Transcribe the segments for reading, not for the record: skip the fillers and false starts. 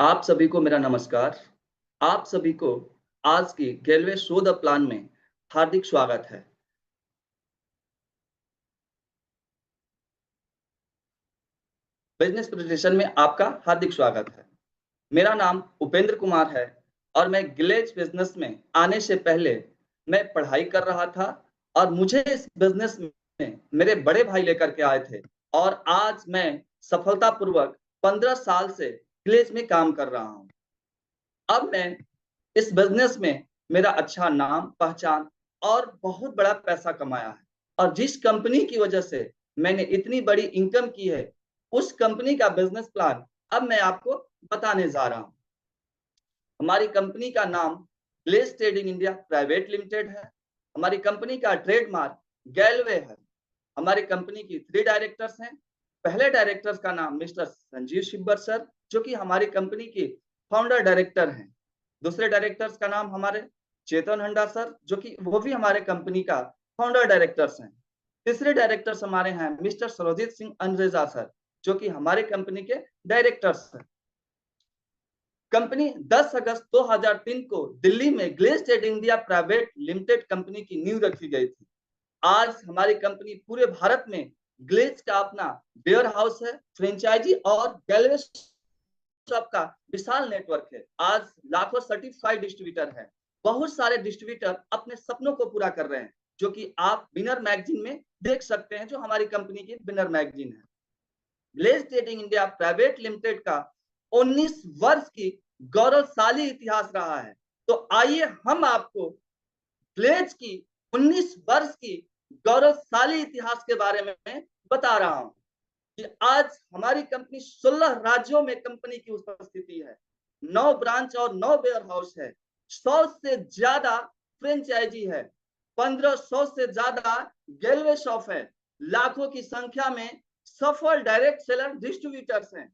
आप सभी को मेरा नमस्कार। आप सभी को आज की गैलवे शो द प्लान में हार्दिक स्वागत है। बिजनेस प्रेजेंटेशन में आपका हार्दिक स्वागत है। मेरा नाम उपेंद्र कुमार है और मैं गिलेज बिजनेस में आने से पहले मैं पढ़ाई कर रहा था और मुझे इस बिजनेस में मेरे बड़े भाई लेकर के आए थे और आज मैं सफलतापूर्वक 15 साल से गिलेज में काम कर रहा हूं। अब मैं इस बिजनेस में मेरा अच्छा नाम पहचान और बहुत बड़ा पैसा कमाया है और जिस कंपनी की वजह से मैंने इतनी बड़ी इनकम की है उस कंपनी का बिजनेस प्लान अब मैं आपको बताने जा रहा हूं। हमारी कंपनी का नाम Glaze Trading India Private Limited है। हमारी कंपनी का ट्रेडमार्क गैलवे है। हमारी कंपनी की 3 डायरेक्टर्स हैं। पहले डायरेक्टर्स का नाम मिस्टर संजीव शिब्बर सर, जो कि हमारी कंपनी के फाउंडर डायरेक्टर हैं। दूसरे डायरेक्टर्स का नाम हमारे चेतन हंडा सर, जो कि वो भी हमारे कंपनी का फाउंडर डायरेक्टर्स हैं। तीसरे डायरेक्टर्स हमारे हैं मिस्टर सरोजीत सिंह अंद्रेजा सर, जो कि हमारे कंपनी के डायरेक्टर्स हैं। कंपनी 10 अगस्त 2003 को दिल्ली में Glaze Trading India Private Limited company की नींव रखी गई थी। आज हमारी कंपनी पूरे भारत में ग्लेज का अपना वेयर हाउस है, फ्रेंचाइजी और गैलवे शॉप का विशाल नेटवर्क है। आज लाखों सर्टिफाइड डिस्ट्रीब्यूटर है। बहुत सारे डिस्ट्रीब्यूटर अपने सपनों को पूरा कर रहे हैं, जो कि आप विनर मैगजीन में देख सकते हैं, जो हमारी कंपनी की विनर मैगजीन है। Glaze Trading India Private Limited का 19 वर्ष की गौरवशाली इतिहास रहा है। तो आइए हम आपको ग्लेज की 19 वर्ष की गौरवशाली इतिहास के बारे में बता रहा हूं कि आज हमारी कंपनी 16 राज्यों में कंपनी की उपस्थिति है। 9 ब्रांच और 9 वेयर हाउस है। 100 से ज्यादा फ्रेंचाइजी है। 1500 से ज्यादा गैलवे शॉप है। लाखों की संख्या में सफल डायरेक्ट सेलर डिस्ट्रीब्यूटर्स हैं।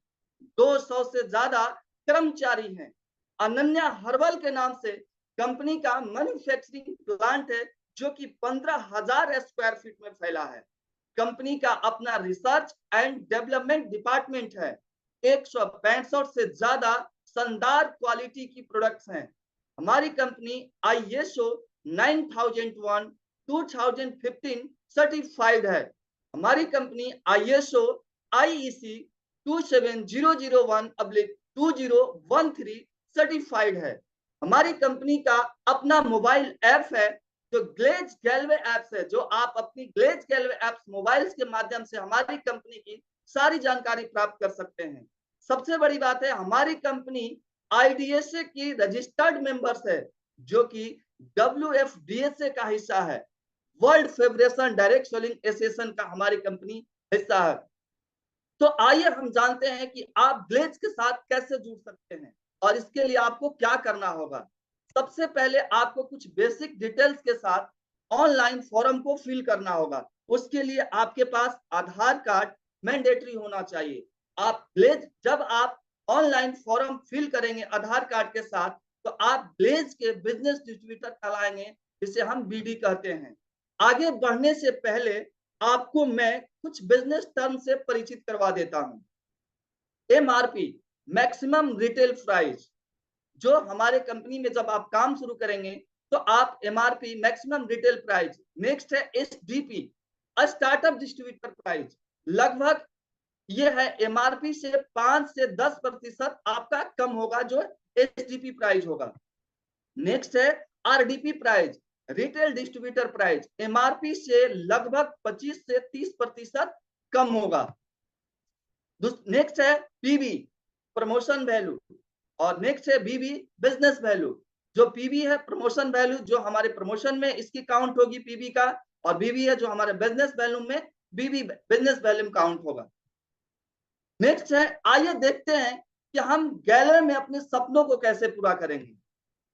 200 से ज्यादा कर्मचारी हैं। अनन्या हर्बल के नाम से कंपनी का मैन्युफैक्चरिंग प्लांट है, जो कि 15,000 स्क्वायर फीट में फैला है। कंपनी का अपना रिसर्च एंड डेवलपमेंट डिपार्टमेंट है। 165 से ज्यादा शानदार क्वालिटी की प्रोडक्ट्स हैं। हमारी कंपनी ISO 9001 2015 सर्टिफाइड है। हमारी कंपनी ISO IEC 27001/2013 सर्टिफाइड है। हमारी कंपनी का अपना मोबाइल ऐप है, जो ग्लेज गैलवे ऐप्स है, जो आप अपनी ग्लेज गैलवे ऐप्स मोबाइल्स के माध्यम से हमारी कंपनी की सारी जानकारी प्राप्त कर सकते हैं। सबसे बड़ी बात है, हमारी कंपनी IDSA की रजिस्टर्ड मेंबर्स है, जो कि WFDSA का हिस्सा है। World federation direct selling association का हमारी कंपनी हिस्सा है। तो आइए हम जानते हैं कि आप ग्लेज के साथ कैसे जुड़ सकते हैं और इसके लिए आपको क्या करना होगा। सबसे पहले आपको कुछ बेसिक डिटेल्स के साथ ऑनलाइन फॉर्म को फिल करना होगा। उसके लिए आपके पास आधार कार्ड मैंडेटरी होना चाहिए। आप ग्लेज जब आप ऑनलाइन फॉर्म फिल करेंगे आधार कार्ड के साथ, तो आप ग्लेज के बिजनेस डिस्ट्रीब्यूटर कहलाएंगे, जिसे हम BD कहते हैं। आगे बढ़ने से पहले आपको मैं कुछ बिजनेस टर्म से परिचित करवा देता हूं। MRP, मैक्सिमम रिटेल प्राइस, जो हमारे कंपनी में जब आप काम शुरू करेंगे तो आप MRP maximum retail price. Next है SDP, स्टार्टअप डिस्ट्रीब्यूटर प्राइस। लगभग ये है MRP से 5 से 10% आपका कम होगा, जो SDP प्राइस होगा। नेक्स्ट है RDP price, retail distributor price. MRP से लगभग 25 से 30% कम होगा। नेक्स्ट है PV, प्रमोशन वैल्यू, और नेक्स्ट है BV, बिजनेस वैल्यू। जो PV है प्रमोशन वैल्यू, जो हमारे प्रमोशन में इसकी काउंट होगी PV का, और BV है जो हमारे बिजनेस वैल्यू में BV बिजनेस वैल्यू काउंट होगा। नेक्स्ट है, आइए देखते हैं कि हम गैलवे में अपने सपनों को कैसे पूरा करेंगे।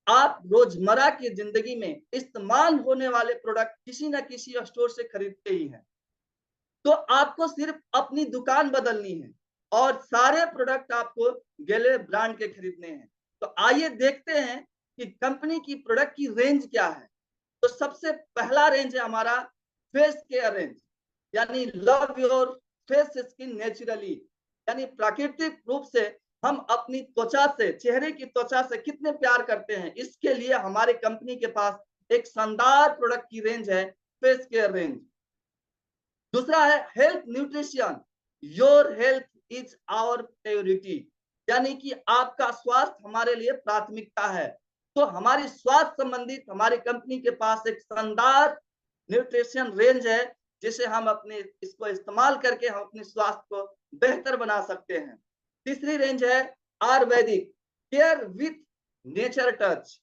आप रोजमर्रा की जिंदगी में इस्तेमाल होने वाले प्रोडक्ट किसी न किसी स्टोर से खरीदते ही हैं। तो आपको सिर्फ अपनी दुकान बदलनी है और सारे प्रोडक्ट आपको गैलवे ब्रांड के खरीदने हैं। तो आइए देखते हैं कि कंपनी की प्रोडक्ट की रेंज क्या है। तो सबसे पहला रेंज है हमारा फेस केयर रेंज, यानी love your face skin naturally, यानी प्राकृतिक रूप से हम अपनी त्वचा से, चेहरे की त्वचा से कितने प्यार करते हैं, इसके लिए हमारे कंपनी के पास एक शानदार प्रोडक्ट की रेंज है, फेस केयर रेंज। दूसरा है health nutrition, your health is our priority, यानी कि आपका स्वास्थ्य हमारे लिए प्राथमिकता है। तो हमारी स्वास्थ्य संबंधित हमारी कंपनी के पास एक शानदार न्यूट्रिशन रेंज है, जिसे हम अपने इसको इस्तेमाल करके हम अपने स्वास्थ्य को बेहतर बना सकते हैं। तीसरी रेंज है Ayurvedic, care with nature touch.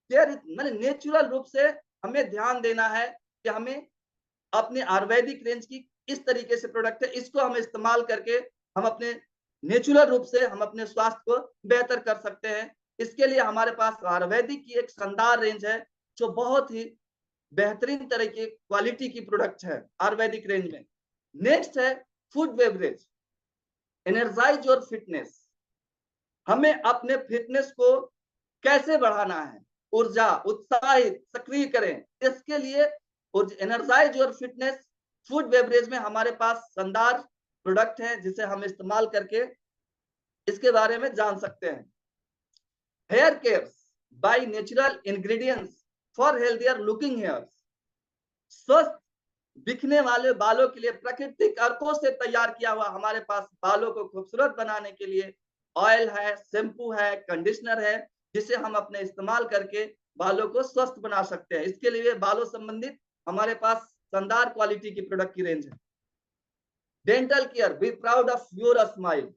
Care मतलब नेचुरल रूप से हमें ध्यान देना है कि हमें अपने आयुर्वेदिक रेंज की इस तरीके से प्रोडक्ट है, इसको हम इस्तेमाल करके हम अपने नेचुरल रूप से हम अपने स्वास्थ्य को बेहतर कर सकते हैं। इसके लिए हमारे पास आयुर्वेदिक की एक शानदार रेंज है, जो बहुत ही बेहतरीन तरह की क्वालिटी की प्रोडक्ट है आयुर्वेदिक रेंज में। नेक्स्ट है फूड बेवरेज, एनर्जाइज और फिटनेस। हमें अपने फिटनेस को कैसे बढ़ाना है, ऊर्जा, उत्साहित, सक्रिय करें, इसके लिए एनर्जाइज और फिटनेस फूड बेवरेज में हमारे पास शानदार प्रोडक्ट है, जिसे हम इस्तेमाल करके इसके बारे में जान सकते हैं। Hair care by natural ingredients for healthier looking hair, स्वस्थ दिखने वाले बालों के लिए प्राकृतिक अर्कों से तैयार किया हुआ हमारे पास बालों को खूबसूरत बनाने के लिए ऑयल है, शैम्पू है, कंडीशनर है, जिसे हम अपने इस्तेमाल करके बालों को स्वस्थ बना सकते हैं। इसके लिए बालों संबंधित हमारे पास शानदार क्वालिटी की प्रोडक्ट की रेंज है। Dental care, be proud of your smile,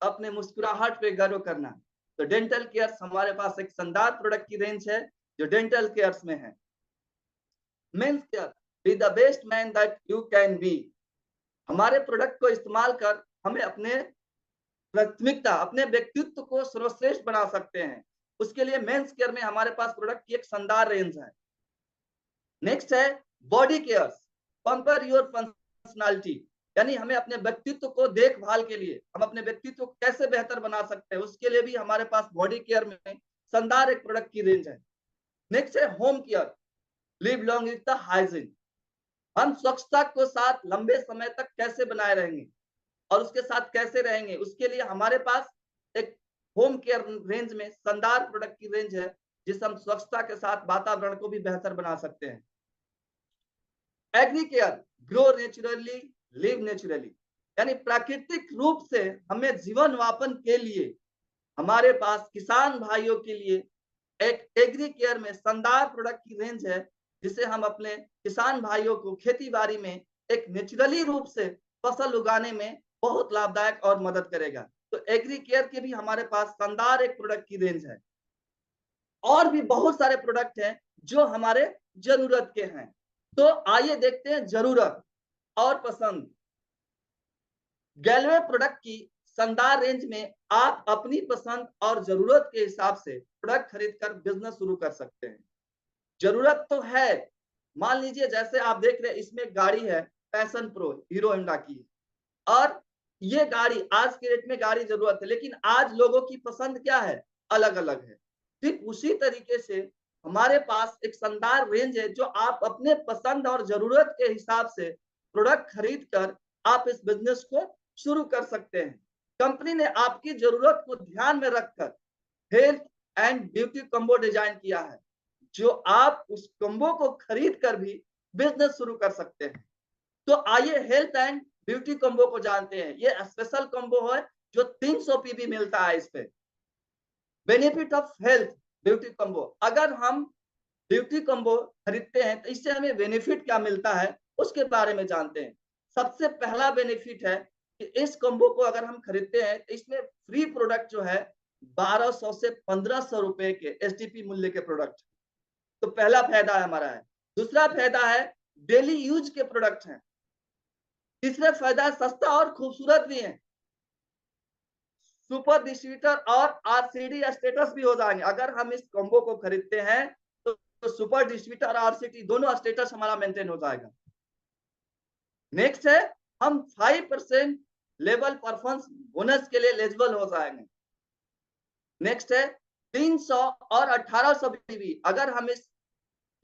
अपने मुस्कुराहट पे गर्व करना। तो डेंटल केयर हमारे पास एक शानदार प्रोडक्ट की रेंज है जो डेंटल केयर में है। Men's care, be the best man that you can be, हमारे प्रोडक्ट को इस्तेमाल कर हमें अपने प्राथमिकता, अपने व्यक्तित्व को सर्वश्रेष्ठ बना सकते हैं। उसके लिए मेंस केयर में हमारे पास प्रोडक्ट की एक शानदार रेंज है। नेक्स्ट है बॉडी केयर, पंपर योर फंक्शनलिटी, यानी हमें अपने व्यक्तित्व को देखभाल के लिए हम अपने व्यक्तित्व को कैसे बेहतर बना सकते हैं, उसके लिए भी हमारे पास बॉडी केयर में शानदार एक प्रोडक्ट की रेंज है। नेक्स्ट है home care, live long with the hygiene, हम स्वच्छता को साथ लंबे समय तक कैसे बनाए रहेंगे और उसके साथ कैसे रहेंगे, उसके लिए हमारे पास एक होम केयर रेंज में शानदार प्रोडक्ट की रेंज है, जिससे हम स्वच्छता के साथ वातावरण को भी बेहतर बना सकते हैं। Agri care, grow naturally, live naturally, यानी प्राकृतिक रूप से हमें जीवन यापन के लिए हमारे पास किसान भाइयों के लिए एक एग्री केयर में शानदार प्रोडक्ट की रेंज है, जिसे हम अपने किसान भाइयों को खेती बाड़ी में एक नेचुरली रूप से फसल उगाने में बहुत लाभदायक और मदद करेगा। तो एग्री केयर के भी हमारे पास शानदार एक प्रोडक्ट की रेंज है। और भी बहुत सारे प्रोडक्ट हैं जो हमारे जरूरत के हैं। तो आइए देखते हैं जरूरत और पसंद। गैलवे प्रोडक्ट की शानदार रेंज में आप अपनी पसंद और जरूरत के हिसाब से प्रोडक्ट खरीदकर बिजनेस शुरू कर सकते हैं। जरूरत तो है, मान लीजिए जैसे आप देख रहे हैं इसमें गाड़ी है पैशन प्रो हीरो होंडा की, और ये गाड़ी आज के डेट में गाड़ी जरूरत है, लेकिन आज लोगों की पसंद क्या है, अलग अलग है। ठीक उसी तरीके से हमारे पास एक शानदार रेंज है, जो आप अपने पसंद और जरूरत के हिसाब से प्रोडक्ट खरीद कर आप इस बिजनेस को शुरू कर सकते हैं। कंपनी ने आपकी जरूरत को ध्यान में रखकर health and beauty combo design किया है, जो आप उस कॉम्बो को खरीद कर भी बिजनेस शुरू कर सकते हैं। तो आइए हेल्थ एंड ब्यूटी कॉम्बो को जानते हैं। ये स्पेशल कॉम्बो है जो 300 पीबी मिलता है इस पे। Benefit of health beauty combo, अगर हम ब्यूटी कॉम्बो खरीदते हैं तो इससे हमें बेनिफिट क्या मिलता है उसके बारे में जानते हैं। सबसे पहला बेनिफिट है कि इस कॉम्बो को अगर हम खरीदते हैं तो इसमें फ्री प्रोडक्ट जो है 1200 से 1500 रुपए के एसटीपी मूल्य के प्रोडक्ट, तो पहला फायदा हमारा है। दूसरा फायदा है डेली यूज के प्रोडक्ट हैं। तीसरा फायदा है सस्ता और खूबसूरत भी है। सुपर डिस्ट्रीब्यूटर और आरसीडी स्टेटस भी हो जाएंगे। अगर हम इस कॉम्बो को खरीदते हैं तो सुपर डिस्ट्रीब्यूटर और आरसीडी दोनों स्टेटस हमारा मेंटेन हो जाएगा। नेक्स्ट है हम 5% लेवल परफॉर्मेंस बोनस के लिए एलिजिबल हो जाएंगे। नेक्स्ट है 300 और 1800 बीबी, अगर हम इस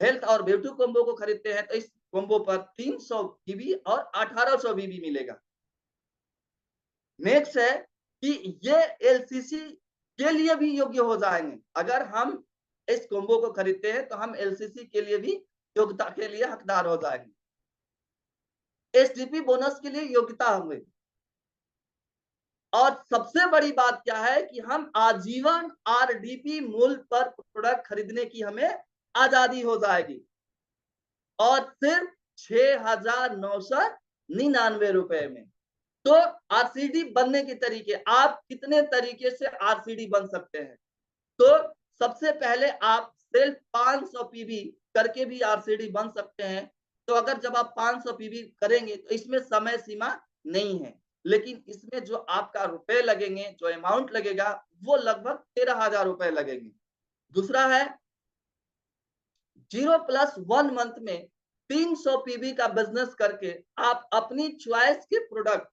हेल्थ और ब्यूटी कॉम्बो को खरीदते हैं तो इस कॉम्बो पर 300 बीबी और 1800 बीबी मिलेगा। नेक्स्ट है कि ये एलसीसी के लिए भी योग्य हो जाएंगे। अगर हम इस कॉम्बो को खरीदते हैं तो हम एलसीसी के लिए भी योग्यता के लिए हकदार हो जाएंगे, एसटीपी बोनस के लिए योग्यता होंगे। और सबसे बड़ी बात क्या है कि हम आजीवन आरडीपी मूल्य पर प्रोडक्ट खरीदने की हमें आजादी हो जाएगी, और सिर्फ 6,999 रुपए में। तो आरसीडी बनने के तरीके, आप कितने तरीके से आरसीडी बन सकते हैं? तो सबसे पहले आप सिर्फ 500 पीवी करके भी आरसीडी बन सकते हैं। तो अगर जब आप 500 पीवी करेंगे तो इसमें समय सीमा नहीं है, लेकिन इसमें जो आपका रुपए लगेंगे, जो अमाउंट लगेगा, वो लगभग 13,000 रुपए लगेंगे। दूसरा है 0+1 मंथ में 300 पीवी का बिजनेस करके आप अपनी चॉइस के प्रोडक्ट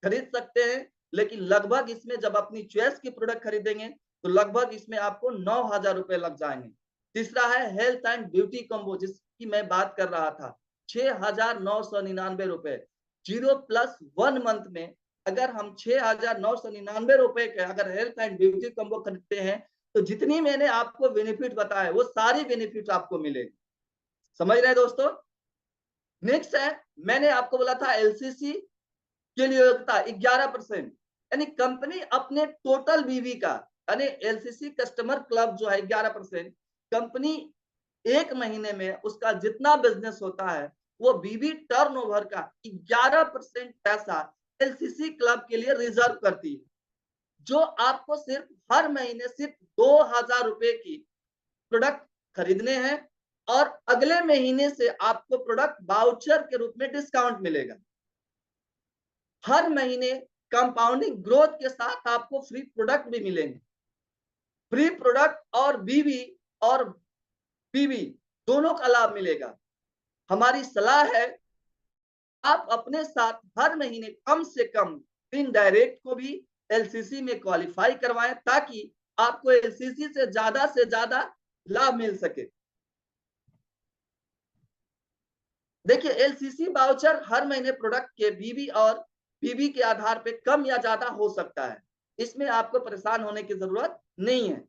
खरीद सकते हैं, लेकिन लगभग इसमें जब अपनी चॉइस की प्रोडक्ट खरीदेंगे तो लगभग इसमें आपको 9,000 रुपए लग जाएंगे। तीसरा है हेल्थ एंड ब्यूटी कॉम्बो, जिसकी मैं बात कर रहा था, 6,999 रुपए। 0+1 मंथ में अगर हम 6,999 रुपए के अगर हेल्थ एंड ब्यूटी कॉम्बो खरीदते हैं तो जितनी मैंने आपको बेनिफिट बताए वो सारी बेनिफिट आपको मिलेगी। समझ रहे हैं दोस्तों? नेक्स्ट है, मैंने आपको बोला था एलसीसी के लिए योग्यता 11%, यानी कंपनी अपने टोटल बीवी का, यानी एलसीसी कस्टमर क्लब जो है 11%, कंपनी एक महीने में उसका जितना बिजनेस होता है वो बीवी टर्नओवर का 11% पैसा एलसीसी क्लब के लिए रिजर्व करती है, जो आपको सिर्फ हर महीने सिर्फ 2,000 रुपए की प्रोडक्ट खरीदने हैं, और अगले महीने से आपको प्रोडक्ट वाउचर के रूप में डिस्काउंट मिलेगा। हर महीने कंपाउंडिंग ग्रोथ के साथ आपको फ्री प्रोडक्ट भी मिलेंगे। फ्री प्रोडक्ट और बीवी और पीवी दोनों का लाभ मिलेगा। हमारी सलाह है आप अपने साथ हर महीने कम से कम 3 डायरेक्ट को भी एलसीसी में क्वालिफाई करवाएं, ताकि आपको एलसीसी से ज्यादा लाभ मिल सके। देखिए, एलसीसी वाउचर हर महीने प्रोडक्ट के बीवी और पीवी के आधार पे कम या ज्यादा हो सकता है, इसमें आपको परेशान होने की जरूरत नहीं है।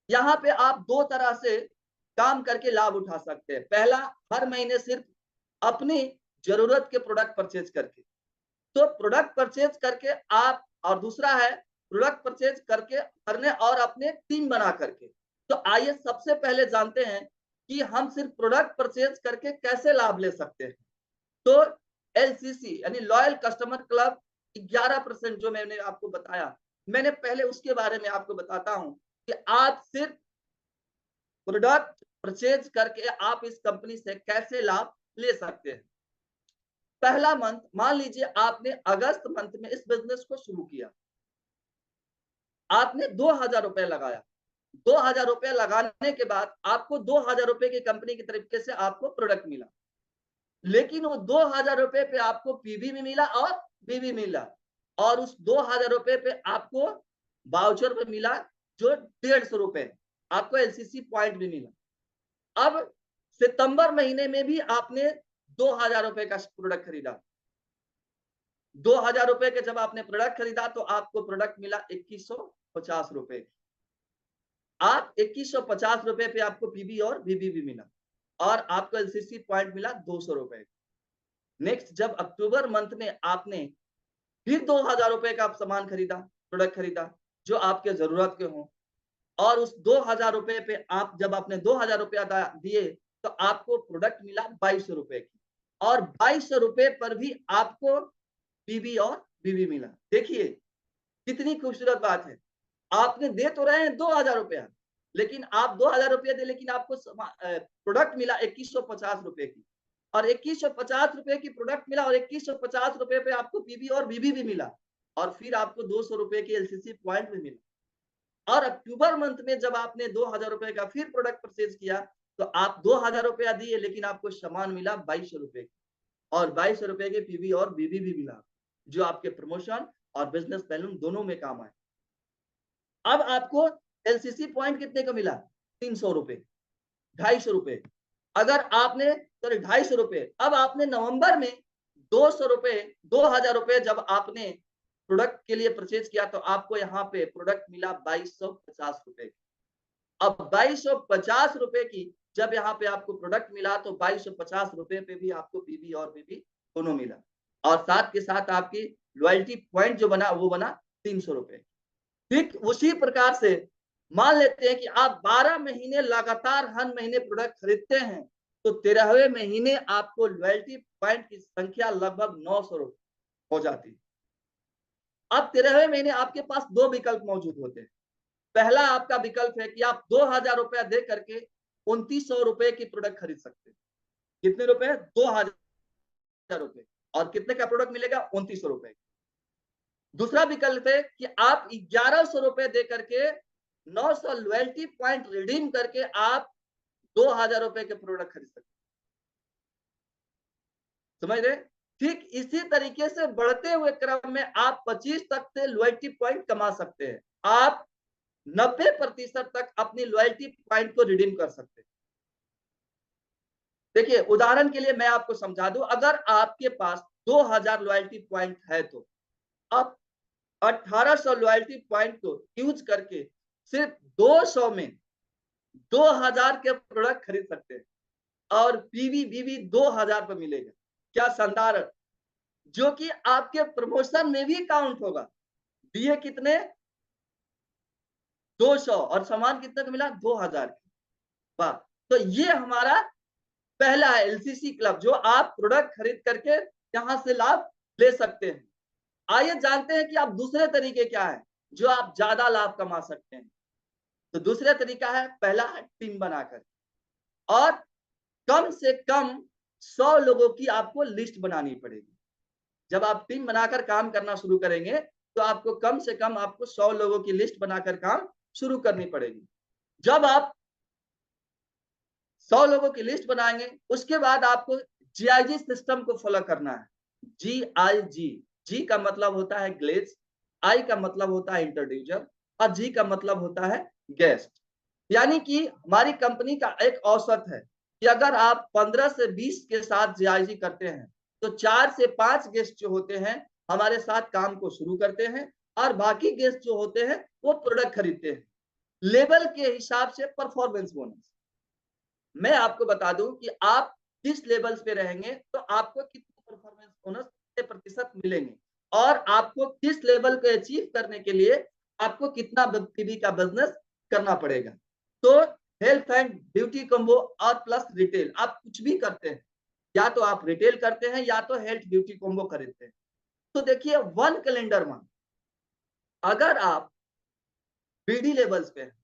यहाँ पे आप दो तरह से काम करके लाभ उठा सकते हैं। पहला, हर महीने सिर्फ अपनी जरूरत के प्रोडक्ट परचेज करके, तो प्रोडक्ट परचेज करके आप, और दूसरा है प्रोडक्ट परचेज करके करने और अपने टीम बना करके। तो आइए सबसे पहले जानते हैं कि हम सिर्फ प्रोडक्ट परचेज करके कैसे लाभ ले सकते हैं। तो एलसीसी यानी लॉयल कस्टमर क्लब 11% जो मैंने आपको बताया, मैंने पहले उसके बारे में आपको बताता हूं कि आप सिर्फ प्रोडक्ट परचेज करके आप इस कंपनी से कैसे लाभ ले सकते हैं। पहला मंथ, मान लीजिए आपने अगस्त मंथ में इस बिजनेस को शुरू किया, आपने 2,000 रुपए लगाया। 2,000 रुपए लगाने के बाद आपको 2,000 रुपए की कंपनी की तरीके से आपको प्रोडक्ट मिला, लेकिन वो 2,000 रुपए पे आपको पीवी भी मिला और बीवी मिला, और उस 2,000 रुपए पे आपको वाउचर पे मिला जो 150 रुपए, आपको एलसीसी पॉइंट भी मिला। अब सितंबर महीने में भी आपने 2,000 रुपए का प्रोडक्ट खरीदा। 2,000 रुपए के जब आपने प्रोडक्ट खरीदा तो आपको प्रोडक्ट मिला 2,150 रुपए। आप 2,150 रुपए पे आपको पीबी और बीबी भी मिला, और आपको एलसीसी पॉइंट मिला 200 रुपए। नेक्स्ट, जब अक्टूबर मंथ में आपने फिर 2,000 रुपए का आप सामान खरीदा, प्रोडक्ट खरीदा जो आपके जरूरत के हो, और उस 2,000 रुपए पे आप जब आपने 2,000 रुपया दिए तो आपको प्रोडक्ट मिला 2,200 रुपए की, और 2,200 रुपए पर भी आपको पीबी और बीबी मिला। देखिए कितनी खूबसूरत बात है, आपने दे तो रहे हैं 2,000 रुपया, लेकिन आप 2,000 रुपया दे, लेकिन आपको प्रोडक्ट मिला 2,150 रुपए की, और 2,150 रुपए की प्रोडक्ट मिला, और 2,150 रुपए पे आपको पीबी और बीबी भी मिला, और फिर आपको 200 रुपए की एलसीसी पॉइंट भी मिला। और अक्टूबर मंथ में जब आपने 2,000 रुपए का फिर प्रोडक्ट परचेज किया तो आप 2,000 रुपया दिए, लेकिन आपको सामान मिला 2,200 रुपए की, और 2,200 रुपए के पीबी और बीबी भी मिला, जो आपके प्रमोशन और बिजनेस बैलून दोनों में काम आए। अब आपको एलसीसी पॉइंट कितने का मिला? 300 रुपए, 250 रुपए। अगर आपने, सॉरी 250 रुपए, अब आपने नवंबर में 200 रुपए, 2,000 रुपए जब आपने प्रोडक्ट के लिए परचेज किया तो आपको यहाँ पे प्रोडक्ट मिला 2250 रुपए। अब 2250 रुपए की जब यहाँ पे आपको प्रोडक्ट मिला तो 2250 रुपए पे भी आपको पीवी और बीबी दोनों मिला, और साथ के साथ आपकी लॉयल्टी पॉइंट जो बना वो बना 300 रुपए। ठीक उसी प्रकार से मान लेते हैं कि आप 12 महीने लगातार हर महीने प्रोडक्ट खरीदते हैं तो 13वें महीने आपको लॉयल्टी पॉइंट की संख्या लगभग 900 हो जाती है। अब 13वें महीने आपके पास दो विकल्प मौजूद होते हैं। पहला आपका विकल्प है कि आप 2000 रुपया दे करके 2900 रुपए की प्रोडक्ट खरीद सकते हैं। कितने रुपए? 2000 रुपए। और कितने का प्रोडक्ट मिलेगा? 2900 रुपए। दूसरा विकल्प है कि आप 1100 रुपए दे करके 900 लॉयल्टी पॉइंट रिडीम करके आप 2000 रुपए के प्रोडक्ट खरीद सकते हैं। समझ रहे? ठीक इसी तरीके से बढ़ते हुए क्रम में आप 25 तक से लॉयल्टी पॉइंट कमा सकते हैं। आप 90% तक अपनी लॉयल्टी पॉइंट को रिडीम कर सकते हैं। देखिए उदाहरण के लिए मैं आपको समझा दूं, अगर आपके पास 2000 लॉयल्टी पॉइंट है तो आप 1800 लॉयल्टी पॉइंट को यूज करके सिर्फ 200 में 2000 के प्रोडक्ट खरीद सकते हैं और पीवी बीवी 2000 पर मिलेगा। क्या शानदार है, जो कि आपके प्रमोशन में भी काउंट होगा। दिए कितने? 200 और सामान कितने का मिला? 2000। वाह! तो ये हमारा पहला है एलसीसी क्लब, जो आप प्रोडक्ट खरीद करके यहां से लाभ ले सकते हैं। आइए जानते हैं कि आप दूसरे तरीके क्या है जो आप ज्यादा लाभ कमा सकते हैं। तो दूसरा तरीका है, पहला है टीम बनाकर, और कम से कम 100 लोगों की आपको लिस्ट बनानी पड़ेगी। जब आप टीम बनाकर काम करना शुरू करेंगे तो आपको कम से कम आपको 100 लोगों की लिस्ट बनाकर काम शुरू करनी पड़ेगी। जब आप 100 लोगों की लिस्ट बनाएंगे उसके बाद आपको जीआईजी सिस्टम को फॉलो करना है। जीआईजी, जी का मतलब होता है ग्लेज, आई का मतलब होता है इंट्रोड्यूसर और जी का मतलब होता है गेस्ट। यानी कि हमारी कंपनी का एक औसत है कि अगर आप 15 से 20 के साथ जीआईजी करते हैं तो 4 से 5 गेस्ट जो होते हैं हमारे साथ काम को शुरू करते हैं और बाकी गेस्ट जो होते हैं वो प्रोडक्ट खरीदते हैं। लेवल के हिसाब से परफॉर्मेंस बोनस, मैं आपको बता दूं कि आप किस लेवल पे रहेंगे तो आपको कितने परफॉर्मेंस बोनस कितने प्रतिशत मिलेंगे, और आपको किस लेवल को अचीव करने के लिए आपको कितना पीवी का बिजनेस करना पड़ेगा। तो हेल्थ एंड ब्यूटी कॉम्बो और प्लस रिटेल, आप कुछ भी करते हैं, या तो आप रिटेल करते हैं या तो हेल्थ ब्यूटी कॉम्बो खरीदते हैं। तो देखिए 1 कैलेंडर मंथ अगर आप बीडी लेवल्स पे हैं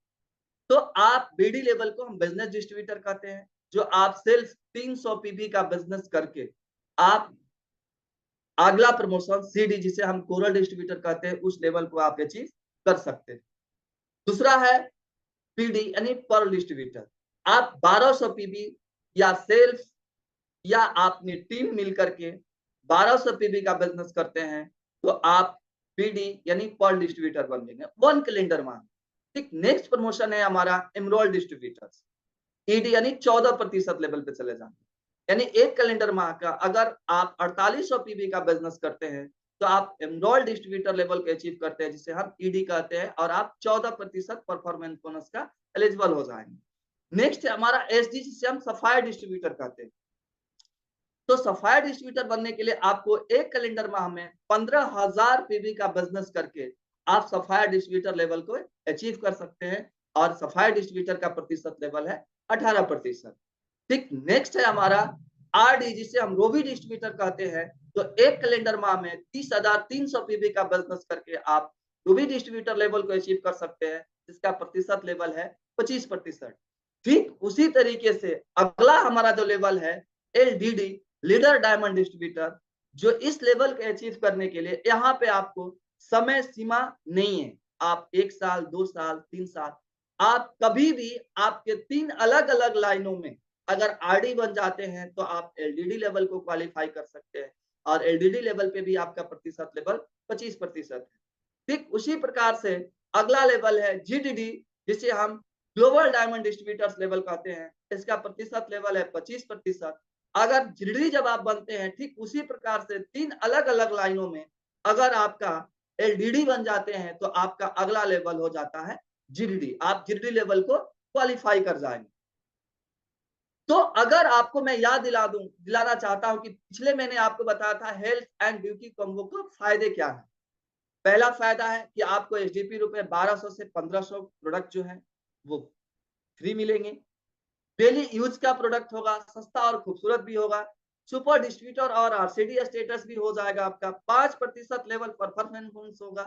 तो आप बीडी लेवल को हम बिजनेस डिस्ट्रीब्यूटर कहते हैं, जो आप सिर्फ 300 पीबी का बिजनेस करके आप अगला प्रमोशन सीडी, जिसे हम कोरल डिस्ट्रीब्यूटर कहते हैं, उस लेवल को आप अचीव कर सकते हैं। दूसरा है पीडी यानी पर्ल डिस्ट्रीब्यूटर। आप 1200 पीबी या सेल्स या आपने टीम मिलकर के 1200 पीबी का बिजनेस करते हैं तो आप पीडी यानी पर्ल डिस्ट्रीब्यूटर बन जाएंगे 1 कैलेंडर मंथ। ठीक नेक्स्ट प्रमोशन है हमारा एमरोल्ड डिस्ट्रीब्यूटर्स, ईडी यानी 14% लेवल पे चले जाएंगे। यानी एक कैलेंडर माह का अगर आप 4800 पीबी का बिजनेस करते हैं तो आप एमरोल्ड डिस्ट्रीब्यूटर लेवल को अचीव करते हैं, जिसे हम ईडी कहते हैं, और आप 14% परफॉर्मेंस बोनस का एलिजिबल हो जाएंगे। नेक्स्ट है हमारा एसडी, जिसे हम सफायर डिस्ट्रीब्यूटर कहते हैं। तो सफायर डिस्ट्रीब्यूटर बनने के लिए आपको एक कैलेंडर माह में 15,000 पीबी का बिजनेस करके आप सफायर डिस्ट्रीब्यूटर लेवल को अचीव कर सकते हैं, और सफायर डिस्ट्रीब्यूटर का प्रतिशत लेवल है 18%। ठीक नेक्स्ट है हमारा आरडी, जिसे हम रोवी डिस्ट्रीब्यूटर कहते हैं। तो एक कैलेंडर माह में 30,300 पीबी का बिजनेस करके आप रोवी डिस्ट्रीब्यूटर लेवल को अचीव कर सकते हैं, जिसका प्रतिशत लेवल है 25%। ठीक उसी तरीके से अगला हमारा जो लेवल है एलडीडी, लीडर डायमंड डिस्ट्रीब्यूटर, जो इस लेवल को अचीव करने के लिए यहाँ पे आपको समय सीमा नहीं है। आप 1 साल, 2 साल, 3 साल, आप कभी भी आपके 3 अलग अलग लाइनों में अगर आरडी बन जाते हैं तो आप एलडीडी लेवल को क्वालिफाई कर सकते हैं, और एलडीडी लेवल पे भी आपका प्रतिशत लेवल 25% है। ठीक उसी प्रकार से अगला लेवल है जीडीडी, जिसे हम ग्लोबल डायमंड डिस्ट्रीब्यूटर्स लेवल कहते हैं। इसका प्रतिशत लेवल है 25%। अगर जीडीडी जब आप बनते हैं ठीक उसी प्रकार से 3 अलग अलग लाइनों में अगर आपका एलडीडी बन जाते हैं तो आपका अगला लेवल हो जाता है जीडीडी। आप जीडीडी लेवल को क्वालिफाई कर जाएंगे। तो अगर आपको मैं याद दिलाना चाहता हूं कि पिछले मैंने आपको बताया था हेल्थ एंड ब्यूटी कॉम्बो के फायदे क्या है। पहला फायदा है कि आपको एचडीपी रुपए 1200 से 1500 प्रोडक्ट जो है वो फ्री मिलेंगे। डेली यूज का प्रोडक्ट होगा, सस्ता और खूबसूरत भी होगा। सुपर डिस्ट्रीब्यूटर और आरसीडी स्टेटस भी हो जाएगा आपका। 5% लेवल परफॉर्मेंस होगा।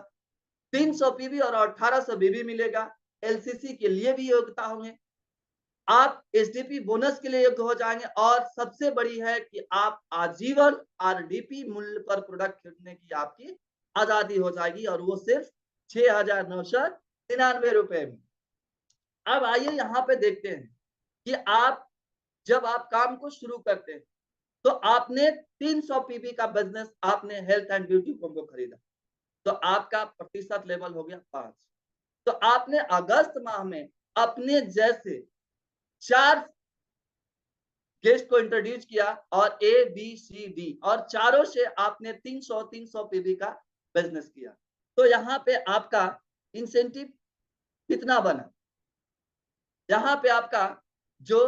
300 पीबी और 1800 बीबी मिलेगा। एलसीसी के लिए भी योग्यता होंगे। आप एसडीपी बोनस के लिए योग्य हो जाएंगे और सबसे बड़ी है कि आप आजीवन आरडीपी मूल्य पर प्रोडक्ट खरीदने की आपकी आजादी हो जाएगी और वो सिर्फ 6,999 रुपए में। अब आइए यहाँ पे देखते हैं कि जब आप काम को शुरू करते हैं तो आपने 300 पीबी का बिजनेस, आपने हेल्थ एंड ब्यूटी कॉम्बो खरीदा तो आपका प्रतिशत लेवल हो गया 5। तो आपने अगस्त माह में अपने जैसे 4 गेस्ट को इंट्रोड्यूस किया और ए बी सी डी और चारों से आपने 300 पीबी का बिजनेस किया। तो यहाँ पे आपका इंसेंटिव कितना बना, यहाँ पे आपका जो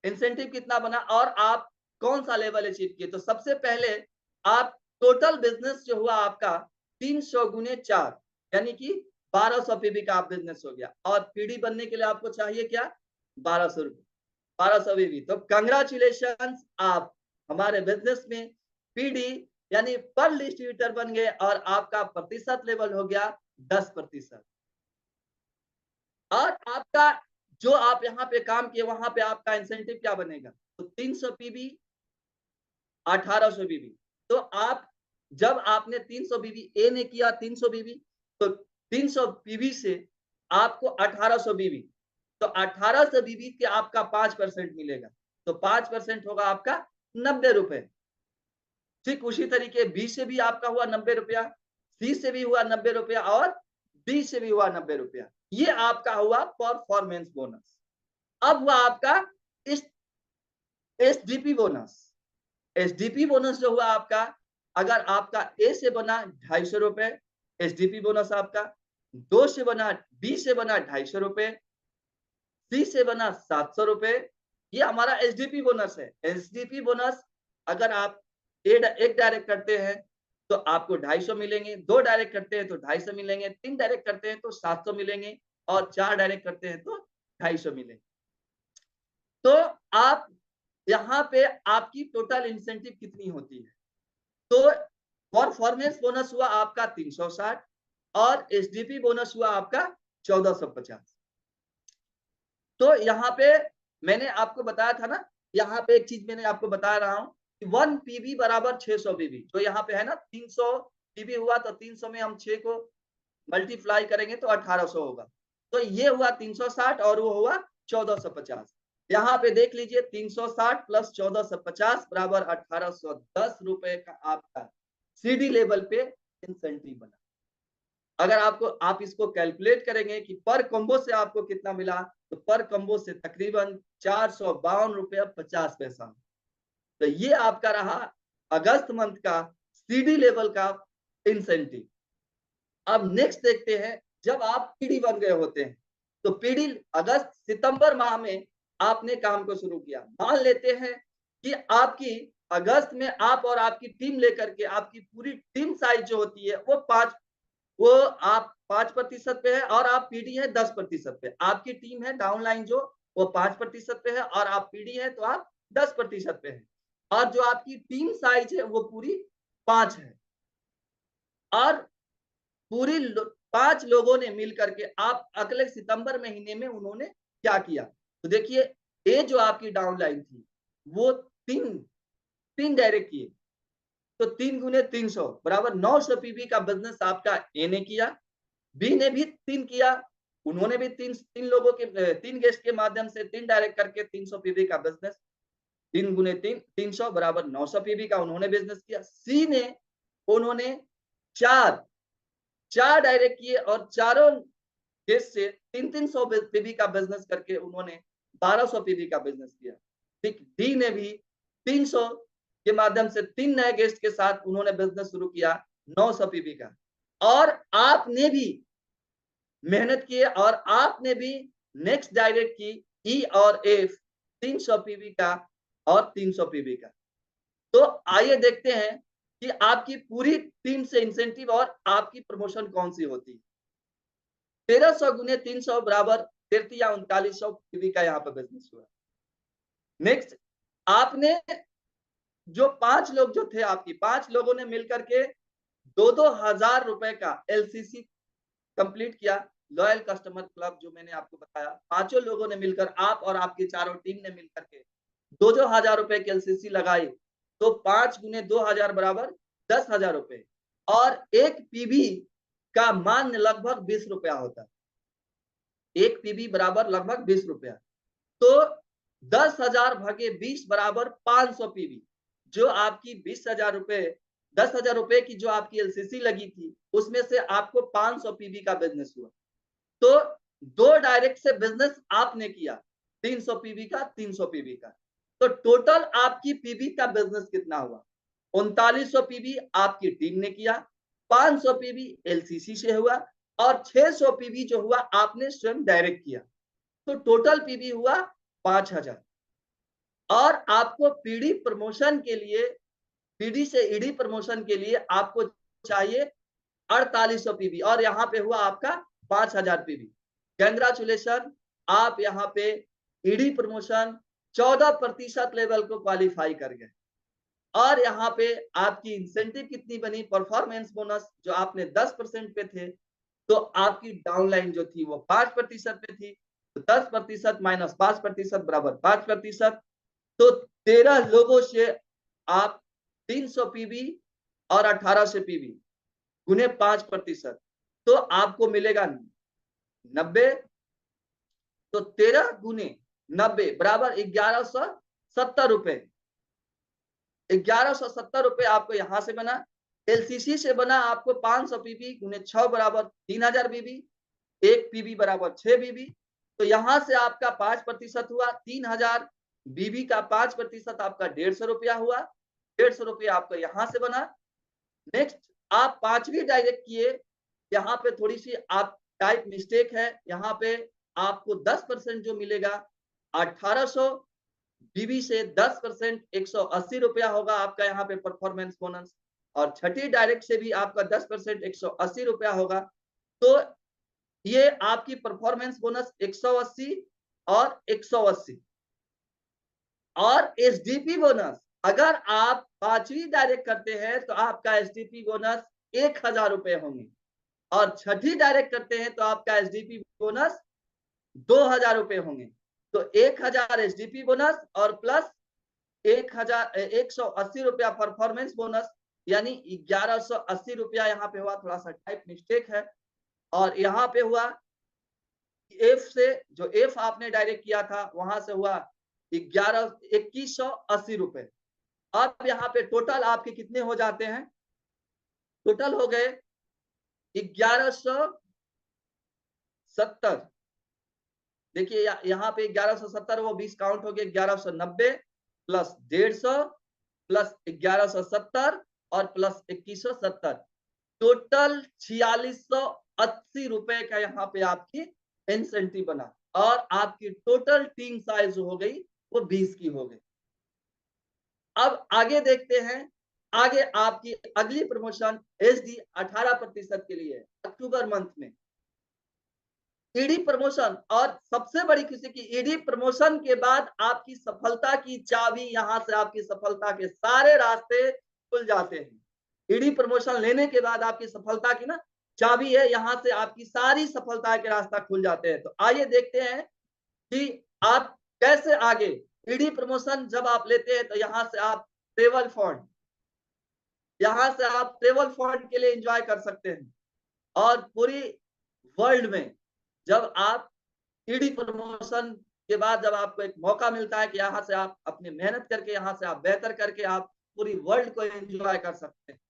इंसेंटिव कितना बना और आप कौन सा लेवल अचीव किए। तो सबसे पहले आप टोटल बिजनेस जो हुआ आपका 300 गुने 4 यानी कि 1200 पीबी का आप बिजनेस हो गया। और पीडी बनने के लिए आपको चाहिए क्या, 1200 रुपए, 1200 पीबी। तो कंग्रेचुलेशन, आप हमारे बिजनेस में पीडी यानी पर डिस्ट्रीब्यूटर बन गए और आपका प्रतिशत लेवल हो गया 10%। और आपका जो आप यहाँ पे काम किए वहां पे आपका इंसेंटिव क्या बनेगा, तो 300 पीबी 1800 बीबी। तो आप जब आपने 300 बीबी ए ने किया 300 बीबी तो 300 बीबी से आपको 1800 बीबी, तो 1800 बीबी के आपका 5% मिलेगा। तो 5% होगा आपका 90 रुपए। ठीक उसी तरीके बी से भी आपका हुआ 90 रुपया, सी से भी हुआ 90 रुपया और डी से भी हुआ 90 रुपया। ये आपका हुआ परफॉर्मेंस बोनस। अब हुआ आपका एसडीपी बोनस। एसडीपी बोनस जो हुआ आपका, अगर आपका ए से बना 250 रुपए एसडीपी बोनस आपका, 2 से बना, बी से बना 250 रुपए, सी से बना 700 रुपए, ये हमारा एसडीपी बोनस है। एसडीपी बोनस अगर आप एक डायरेक्ट करते हैं तो आपको 250 मिलेंगे, 2 डायरेक्ट करते हैं तो 250 मिलेंगे, 3 डायरेक्ट करते हैं तो 700 मिलेंगे और 4 डायरेक्ट करते हैं तो 250 मिलेंगे। तो आप यहाँ पे आपकी टोटल इंसेंटिव कितनी होती है, तो परफॉर्मेंस बोनस हुआ आपका 360 और एसडीपी बोनस हुआ आपका 1450। तो यहाँ पे मैंने आपको बताया था ना, यहाँ पे एक चीज मैंने आपको बता रहा हूँ कि 1 पीबी बराबर 600 पीबी। तो यहाँ पे है ना 300 पीबी हुआ तो 300 में हम 6 को मल्टीप्लाई करेंगे तो 1800 होगा। तो ये हुआ 360 और वो हुआ 1450। यहाँ पे देख लीजिए 360 प्लस 1450 बराबर 1810 रुपए का आपका सीडी लेवल पे इंसेंटिव बना। अगर आप इसको कैलकुलेट करेंगे कि पर कॉम्बो से आपको कितना मिला, तो पर कॉम्बो से तकरीबन 452 रुपया 50 पैसा। तो ये आपका रहा अगस्त मंथ का सीडी लेवल का इंसेंटिव। अब नेक्स्ट देखते हैं, जब आप पीडी बन गए होते हैं तो पीडी अगस्त सितंबर माह में आपने काम को शुरू किया। मान लेते हैं कि आपकी अगस्त में आप और आपकी टीम लेकर के आपकी पूरी टीम साइज जो होती है वो आप 5% पे है और आप पीडी है 10% पे। आपकी टीम है डाउनलाइन जो वो 5% पे है और आप पीडी है तो आप 10% पे है। और जो आपकी टीम साइज है वो पूरी 5 है और पूरी 5 लोगों ने मिलकर के आप अगले सितंबर महीने में उन्होंने क्या किया, तो देखिए ए जो आपकी डाउनलाइन थी वो 3 डायरेक्ट किए, तो 3 गुने 300 बराबर 900 पीबी का बिजनेस आपका ए ने किया। बी ने भी 3 किया, उन्होंने भी 3 लोगों के 3 गेस्ट के माध्यम से 3 डायरेक्ट करके 300 पीबी का बिजनेस, 3 गुने 3 300 बराबर 900 पीबी का उन्होंने बिजनेस किया। सी ने उन्होंने 4 डायरेक्ट किए और चारों गेस्ट से 300 पीबी का बिजनेस करके उन्होंने 1200 पीबी का बिजनेस किया। ठीक, डी ने भी 300 के माध्यम से 3 नए गेस्ट के साथ उन्होंने बिजनेस शुरू किया 900 पीवी का, और आपने भी मेहनत की है और आपने भी नेक्स्ट डायरेक्ट की ई और एफ 300 पीवी का और 300 पीवी का। तो आइए देखते हैं कि आपकी पूरी टीम से इंसेंटिव और आपकी प्रमोशन कौन सी होती है। 1300 गुने 300 बराबर 33 या 3900 पीवी का यहाँ पे बिजनेस हुआ। नेक्स्ट, आपने जो 5 लोग जो थे, आपकी 5 लोगों ने मिलकर के 2-2 हजार रुपए का एलसीसी कंप्लीट किया। लॉयल कस्टमर क्लब जो मैंने आपको बताया, पांचों लोगों ने मिलकर, आप और आपकी चारों टीम ने मिलकर के 2-2 हजार रुपए की एलसीसी लगाई। तो 5 गुने 2,000 बराबर 10,000 रुपए, और एक पीवी का मान लगभग 20 रुपया होता है। एक पीवी बराबर लगभग 20 रुपया। तो 10,000 भागे 20 बराबर 500 पीवी। जो आपकी 20,000 रुपए, 10,000 रुपए की जो आपकी एलसीसी लगी थी, उसमें से आपको 500 पीवी का बिजनेस हुआ। तो 2 डायरेक्ट से बिजनेस आपने किया, 300 पीवी का, 300 पीवी का। तो टोटल आपकी पीवी का बिजनेस कितना हुआ? 3900 पीवी आपकी टीम ने किया, 500 पीवी एलसीसी से हुआ, और 600 पीवी जो हुआ आपने स्वयं डायरेक्ट किया। तो टोटल पीवी हुआ 5,000। और आपको पीडी प्रमोशन के लिए, पीडी से ईडी प्रमोशन के लिए आपको चाहिए 4800 पीवी, और यहाँ पे हुआ आपका 5,000 पीवी। कंग्रेचुलेशन, आप यहाँ पे ईडी प्रमोशन 14% लेवल को क्वालिफाई कर गए। और यहाँ पे आपकी इंसेंटिव कितनी बनी? परफॉर्मेंस बोनस जो आपने 10% पे थे, तो आपकी डाउनलाइन जो थी वो 5% पे थी। तो 10% माइनस 5% बराबर 5%। तो 13 लोगों से आप 300 पीवी और 1800 पीवी गुने 5%, तो आपको मिलेगा 90। तो 13 गुने 90 बराबर 1170 रुपए। 1170 रुपए आपको यहां से बना। एलसीसी से बना आपको 500 पीवी गुने 6 बराबर 3000 बीबी। एक पीवी बराबर 6 बीबी। तो यहां से आपका 5% हुआ 3000 बीबी का 5% आपका 150 रुपया हुआ। 150 रुपया आपका यहां से बना। नेक्स्ट, आप पांचवी डायरेक्ट किए, यहाँ पे थोड़ी सी आप टाइप मिस्टेक है। यहाँ पे आपको 10% जो मिलेगा 1800 बीबी से 10% 180 रुपया होगा आपका यहाँ पे परफॉर्मेंस बोनस। और छठी डायरेक्ट से भी आपका 10% 180 रुपया होगा। तो ये आपकी परफॉर्मेंस बोनस 180 और 180। और एसडीपी बोनस, अगर आप पांचवी डायरेक्ट करते हैं तो आपका एसडीपी बोनस 1,000 रुपए होंगे, और छठी डायरेक्ट करते हैं तो आपका एसडीपी बोनस 2,000 रुपए होंगे। तो 1,000 एसडीपी बोनस और प्लस 1,180 रुपया परफॉर्मेंस बोनस, यानी 1,180 रुपया यहाँ पे हुआ। थोड़ा सा टाइप मिस्टेक है। और यहाँ पे हुआ एफ से, जो एफ आपने डायरेक्ट किया था वहां से हुआ 2180 रुपए। अब यहाँ पे टोटल आपके कितने हो जाते हैं? टोटल हो गए 1170। देखिए यहाँ पे 1170, वो 20 काउंट हो गए। 1190 प्लस 150 प्लस 1170 और प्लस 2170, टोटल 4680 रुपए का यहाँ पे आपकी इंसेंटिव बना। और आपकी टोटल टीम साइज हो गई वो 20 की हो गई। अब आगे देखते हैं। आगे आपकी अगली प्रमोशन एसडी 18% के लिए अक्टूबर मंथ में ईडी प्रमोशन। और सबसे बड़ी खुशी की ईडी प्रमोशन के बाद आपकी सफलता की चाबी, यहां से आपकी सफलता के सारे रास्ते खुल जाते हैं। ईडी प्रमोशन लेने के बाद आपकी सफलता की ना चाबी है, यहां से आपकी सारी सफलता के रास्ता खुल जाते हैं। तो आइए देखते हैं कि आप कैसे आगे। ईडी प्रमोशन जब आप लेते हैं तो यहां से आप ट्रेवल फंड, यहां से आप ट्रेवल फंड के लिए एंजॉय कर सकते हैं। और पूरी वर्ल्ड में जब आप ईडी प्रमोशन के बाद जब आपको एक मौका मिलता है कि यहाँ से आप अपनी मेहनत करके, यहाँ से आप बेहतर करके आप पूरी वर्ल्ड को एंजॉय कर सकते हैं।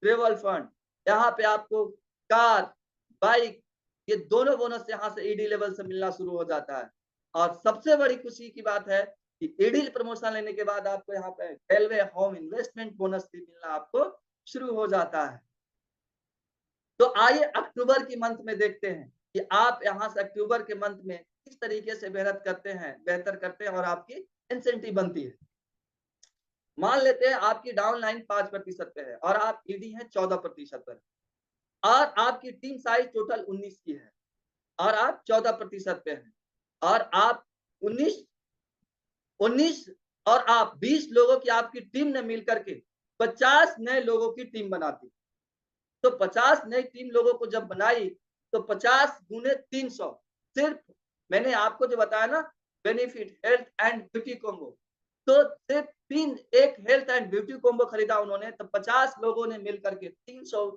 ट्रेवल फंड, यहाँ पे आपको कार, बाइक, ये दोनों बोनस यहाँ से ईडी लेवल से मिलना शुरू हो जाता है। और सबसे बड़ी खुशी की बात है कि ईडी प्रमोशन लेने के बाद आपको यहाँ पे रेलवे होम इन्वेस्टमेंट बोनस भी मिलना आपको शुरू हो जाता है। तो आइए अक्टूबर की मंथ में देखते हैं कि आप यहाँ से अक्टूबर के मंथ में किस तरीके से मेहनत करते हैं, बेहतर करते हैं और आपकी इंसेंटिव बनती है। मान लेते हैं आपकी डाउन लाइन 5% पे है और आप ईडी है 14% पर, और आपकी टीम साइज टोटल 19 की है और आप 14% पे हैं, और आप 19 और आप 20 लोगों की आपकी टीम ने मिलकर के 50 नए लोगों की टीम बनाती। तो 50 नई टीम लोगों को जब बनाई तो 50 गुने 300, सिर्फ मैंने आपको जो बताया ना, benefit health and beauty combo, तो सिर्फ एक हेल्थ एंड ब्यूटी कॉम्बो खरीदा उन्होंने, तो 50 लोगों ने मिलकर के 300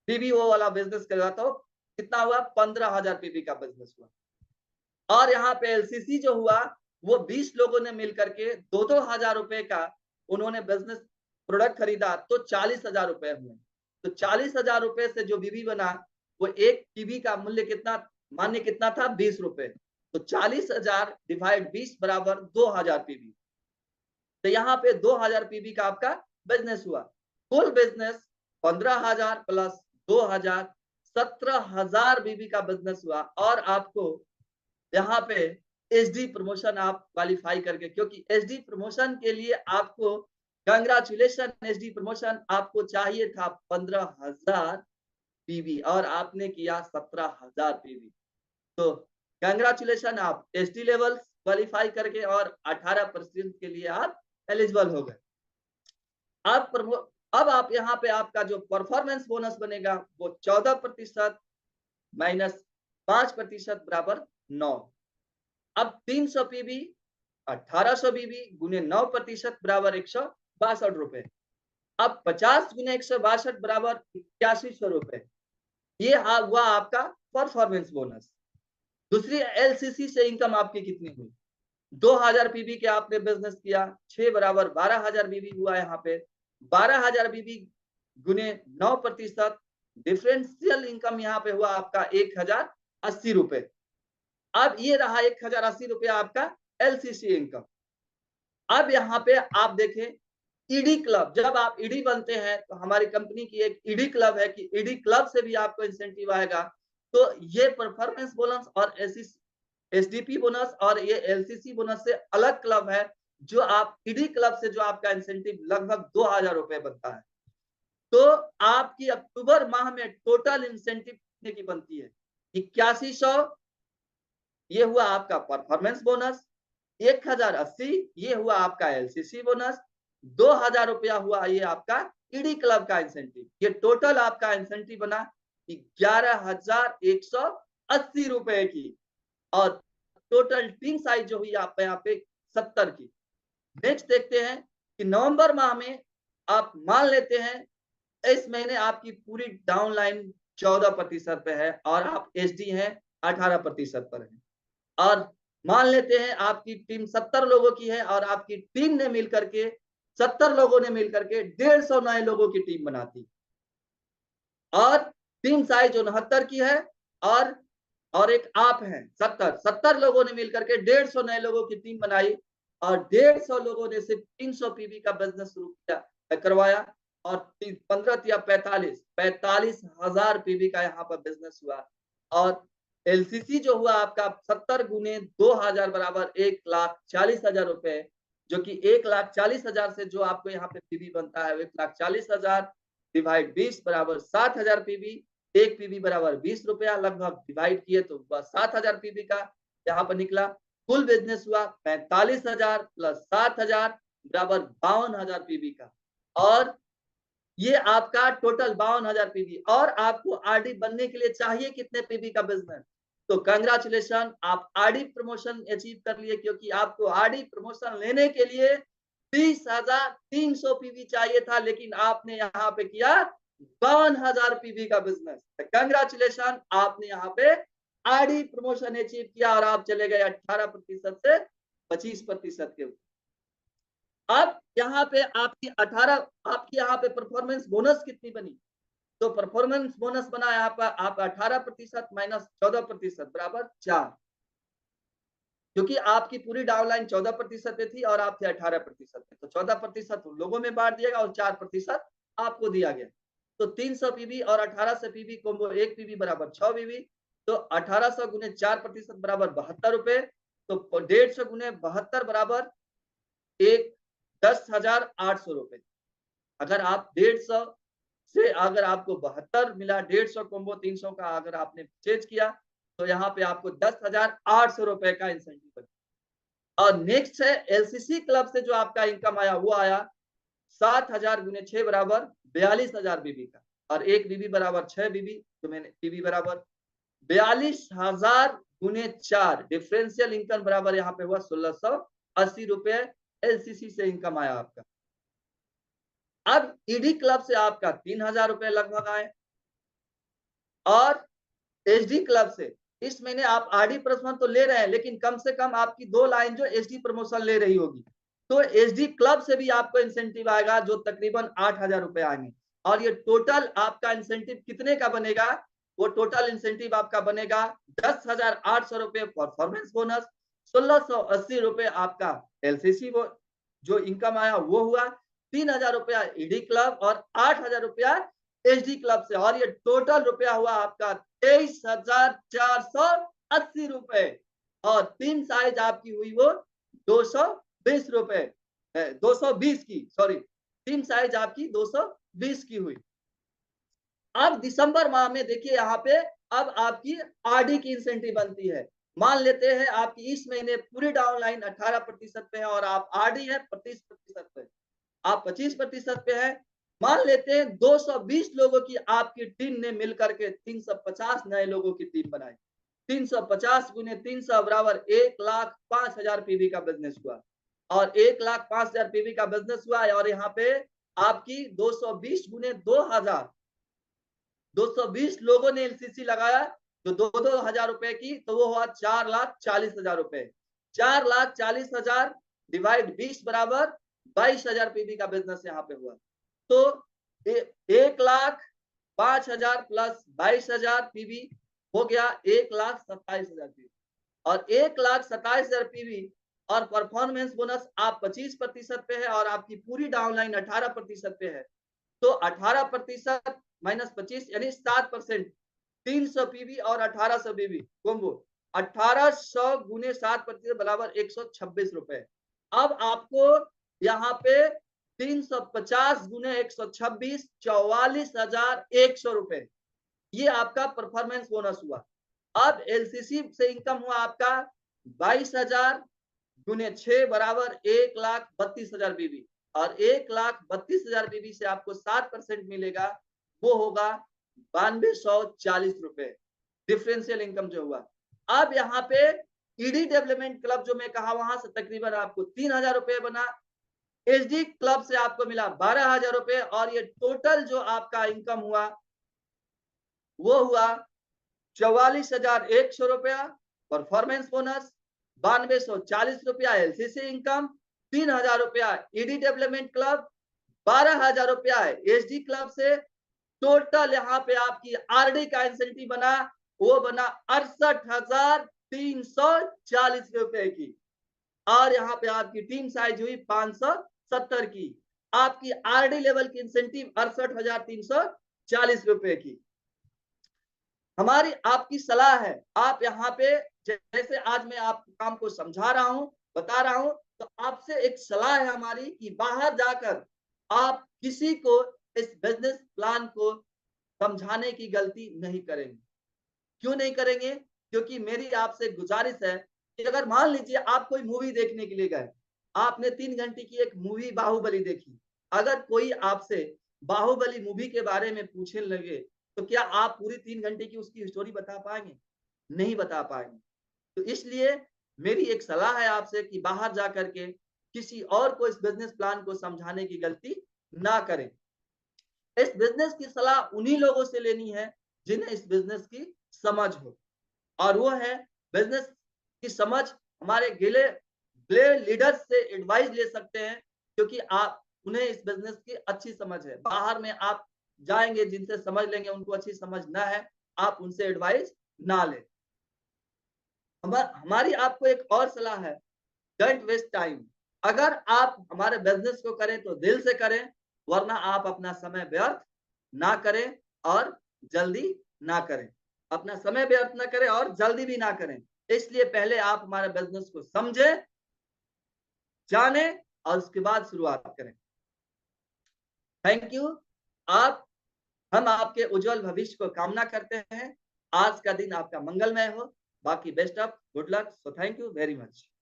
पीबी वो वाला बिजनेस करा, तो कितना हुआ, 15,000 पीबी का बिजनेस हुआ। और यहाँ पे एलसीसी जो हुआ वो 20 लोगों ने मिलकर के 2,000 रुपए का उन्होंने बिजनेस प्रोडक्ट खरीदा, तो 40,000 रुपए हुए। तो 40,000 रुपए से जो बीबी बना, वो एक पीबी का मूल्य कितना, मान्य कितना था, 20 रुपए। तो 40,000 डिवाइड 20 बराबर 2,000 पीबी। तो यहाँ पे 2,000 पीबी का आपका बिजनेस हुआ। कुल बिजनेस 15,000 प्लस 2,000, 17,000 बीबी का बिजनेस हुआ। और आपको यहाँ पे एसडी प्रमोशन आप क्वालिफाई करके, क्योंकि एसडी प्रमोशन के लिए आपको कंग्रेचुलेशन, एसडी प्रमोशन आपको चाहिए था 15,000 पीवी और आपने किया 17,000 पीवी। तो कंग्रेचुलेशन, आप एसडी लेवल क्वालिफाई करके और 18% के लिए आप एलिजिबल हो गए। अब आप यहाँ पे आपका जो परफॉर्मेंस बोनस बनेगा वो 14% माइनस 5% बराबर 9। अब 300 पीबी 1800 बीबी गुने 9% बराबर 162 रुपए। अब 50 गुने 162 बराबर 8100 रुपए। ये हुआ आपका परफॉर्मेंस बोनस। दूसरी एलसीसी से इनकम आपकी कितनी हुई, 2000 पीबी के आपने बिजनेस किया, 6 बराबर 12,000 बीबी हुआ। यहाँ पे 12,000 बीबी गुने 9%, डिफरेंशियल इनकम यहाँ पे हुआ आपका 1,080 रुपए। अब ये रहा 1,080 रुपया आपका एलसीसी इनकम। अब यहाँ पे आप देखें ईडी क्लब, जब आप ईडी बनते हैं तो हमारी कंपनी की एक ईडी क्लब है कि ईडी क्लब से भी आपको इंसेंटिव आएगा। तो ये परफॉर्मेंस बोनस और एसडीपी बोनस और ये एलसीसी बोनस से अलग क्लब है, जो आप ईडी क्लब से जो आपका इंसेंटिव लगभग 2,000 रुपए बनता है। तो आपकी अक्टूबर माह में टोटल इंसेंटिव कितने की बनती है, 8100। ये हुआ आपका परफॉर्मेंस बोनस। 1,080 ये हुआ आपका एलसीसी बोनस। 2,000 रुपया हुआ ये आपका ईडी क्लब का इंसेंटिव। ये टोटल आपका इंसेंटिव बना 11,180 रुपए की। और टोटल टीम साइज जो हुई आप यहाँ पे 70 की। नेक्स्ट देखते हैं कि नवंबर माह में आप मान लेते हैं इस महीने आपकी पूरी डाउन लाइन 14% पे है और आप एसडी हैं 18% पर है। और मान लेते हैं आपकी टीम 70 लोगों की है और आपकी टीम ने मिलकर के 70 लोगों ने मिलकर के 150 नए लोगों की टीम बनाती। और टीम साइज 69 की है और एक आप हैं 70 लोगों ने मिलकर के 150 नए लोगों की टीम बनाई और 150 लोगों ने सिर्फ 300 पीवी का बिजनेस शुरू किया, करवाया। और 15 या 45,000 पीवी का यहाँ पर बिजनेस हुआ। और एलसीसी जो हुआ आपका 70 गुने 2,000 बराबर 1,40,000 रुपए, जो कि 1,40,000 से जो आपको यहाँ पे पीवी बनता है 1,40,000 डिवाइड 20 बराबर 7,000 पीवी। एक पीवी बराबर 20 रुपया, लगभग डिवाइड किए तो हुआ 7,000 पीवी का यहाँ पर निकला। कुल बिजनेस हुआ 45,000 प्लस 7,000 बराबर 52,000 पीवी का। और ये आपका टोटल 52,000 पीवी। और आपको आरडी बनने के लिए चाहिए कितने पीवी का बिजनेस, तो कंग्रेचुलेशन, आप आरडी प्रमोशन अचीव कर लिए, क्योंकि आपको आरडी प्रमोशन लेने के लिए 30,300 पीवी चाहिए था, लेकिन आपने यहाँ पे किया 52,000 पीवी का बिजनेस। कंग्रेचुलेशन, आपने यहाँ पे आरडी प्रमोशन अचीव किया और आप चले गए 18% से 25% के। अब यहाँ पे आपकी 18, आपकी यहाँ पे परफॉर्मेंस बोनस कितनी बनी, तो परफॉर्मेंस बोनस बना यहाँ पर आप 18% माइनस 14% बराबर 4, क्योंकि आपकी पूरी डाउनलाइन 14% पे थी और आप थे 18% पे, तो 14% लोगों में बांट दिएगा और 4% आपको दिया गया। तो 300 पीवी और 1800 पीवी कॉम्बो 1 पीवी बराबर 6 पीवी, तो 1800 गुने 4% बराबर 72 रुपए, तो 150 गुने 72 बराबर 10,800 रुपए। अगर आप 150 से अगर आपको 72 मिला, 150 कॉम्बो 300 का अगर आपने परचेज किया, तो यहाँ पे आपको 10,800 रुपए का इंसेंटिव बना। और नेक्स्ट है एलसीसी क्लब से जो आपका इनकम आया वो आया 7,000 गुने 6 बराबर 42,000 बीबी का, और 1 बीबी बराबर 6 बीबी, तो मैंने बीबी बराबर 42,000 गुने 4, डिफरेंशियल इनकम बराबर यहाँ पे हुआ 1,680 रुपए एलसीसी से इनकम आया आपका। अब ईडी क्लब से आपका 3,000 रुपए लगभग आए, और एचडी क्लब से इस महीने आप आरडी प्रमोशन तो ले रहे हैं, लेकिन कम से कम आपकी 2 लाइन जो एचडी प्रमोशन ले रही होगी, तो एचडी क्लब से भी आपको इंसेंटिव आएगा जो तकरीबन 8,000 रुपए आएंगे। और ये टोटल आपका इंसेंटिव कितने का बनेगा, वो टोटल इंसेंटिव आपका बनेगा 10,800 रुपए परफॉर्मेंस बोनस, 1,680 रुपए आपका एलसीसी वो जो इनकम आया वो हुआ, 3,000 रुपया ईडी क्लब और 8,000 रुपया एचडी क्लब से, और ये टोटल रुपया हुआ आपका 23,480 रुपए। और टीम साइज आपकी हुई वो 220 रुपए, 220 की, सॉरी, टीम साइज आपकी 220 की हुई। अब दिसंबर माह में देखिए यहाँ पे अब आपकी आरडी की इंसेंटिव बनती है। मान लेते हैं आपकी इस महीने पूरी डाउनलाइन 18% पे है और आप आरडी है 25% पे, आप 25% पे है। मान लेते हैं 220 लोगों की आपकी टीम ने मिलकर के 350 नए लोगों की टीम बनाई, 350 गुने 300 बराबर 1,05,000 पीवी का बिजनेस हुआ, और 1,05,000 पीवी का बिजनेस हुआ। और यहाँ पे आपकी 220 गुने 2,000, 220 लोगों ने एलसीसी लगाया जो 2,000 रुपए की, तो वो हुआ 4,40,000 रुपए। 4,40,000 डिवाइड 20 बराबर 22,000 पीवी का बिजनेस यहाँ पे हुआ। तो 1,05,000 प्लस 22,000 पीवी हो गया 1,27,000 पीवी, और 1,27,000 पीवी और परफॉर्मेंस बोनस आप 25% पे है और आपकी पूरी डाउनलाइन 18% पे है, तो 18% माइनस 25 यानी 7%, 300 पीवी और 1800 पीवी कॉम्बो 1800 गुने 7% बराबर 126 रुपए। अब आपको यहाँ पे 350 गुने 126 44,100 रुपए, ये आपका परफॉर्मेंस बोनस हुआ। अब एलसीसी से इनकम हुआ आपका 22,000 गुने 6 बराबर 1,32,000 बीबी, और 1,32,000 बीबी से आपको 7% मिलेगा, वो होगा 9240 रुपए डिफरेंशियल इनकम जो हुआ। अब यहाँ पे ईडी डेवलपमेंट क्लब जो मैं कहा वहां से तकरीबन आपको 3,000 रुपए बना, एचडी क्लब से आपको मिला 12,000 रुपए, और ये टोटल जो आपका इनकम हुआ वो हुआ 44,100 रुपया परफॉर्मेंस बोनस, 9240 रुपया एलसीसी इनकम, 3,000 रुपया ईडी डेवलपमेंट क्लब, 12,000 रुपया एचडी क्लब से। टोटल यहाँ पे आपकी आरडी का इंसेंटिव बना, वो बना 68,340 रुपए की, और यहाँ पे आपकी टीम साइज हुई 570 की। आपकी आरडी लेवल की इंसेंटिव 68,340 रुपए की। हमारी आपकी सलाह है, आप यहाँ पे जैसे आज मैं आप काम को समझा रहा हूं, बता रहा हूं, तो आपसे एक सलाह है हमारी कि बाहर जाकर आप किसी को इस बिजनेस प्लान को समझाने की गलती नहीं करेंगे। क्यों नहीं करेंगे? क्योंकि मेरी आपसे गुजारिश है कि अगर मान लीजिए आप कोई मूवी देखने के लिए गए, आपने 3 घंटे की एक मूवी बाहुबली देखी, अगर कोई आपसे बाहुबली मूवी के बारे में पूछने लगे, तो क्या आप पूरी 3 घंटे की उसकी स्टोरी बता पाएंगे? नहीं बता पाएंगे। तो इसलिए मेरी एक सलाह है आपसे कि बाहर जाकर के किसी और को इस बिजनेस प्लान को समझाने की गलती ना करें। इस बिजनेस की सलाह उन्हीं लोगों से लेनी है जिन्हें इस बिजनेस की समझ हो, और वो है बिजनेस की समझ हमारे गिले लीडर्स से एडवाइस ले सकते हैं, क्योंकि आप उन्हें इस बिजनेस की अच्छी समझ है। बाहर में आप जाएंगे जिनसे समझ लेंगे, उनको अच्छी समझ ना है, आप उनसे एडवाइस ना लें। हमारी आपको एक और सलाह है, डोंट वेस्ट टाइम। अगर आप हमारे बिजनेस को करें तो दिल से करें, वरना आप अपना समय व्यर्थ ना करें और जल्दी ना करें। अपना समय व्यर्थ ना करें और जल्दी भी ना करें। इसलिए पहले आप हमारे बिज़नेस को समझें, जानें और उसके बाद शुरुआत करें। Thank you. आप हम आपके उज्जवल भविष्य को कामना करते हैं। आज का दिन आपका मंगलमय हो। बाकी best of good luck. So thank you very much.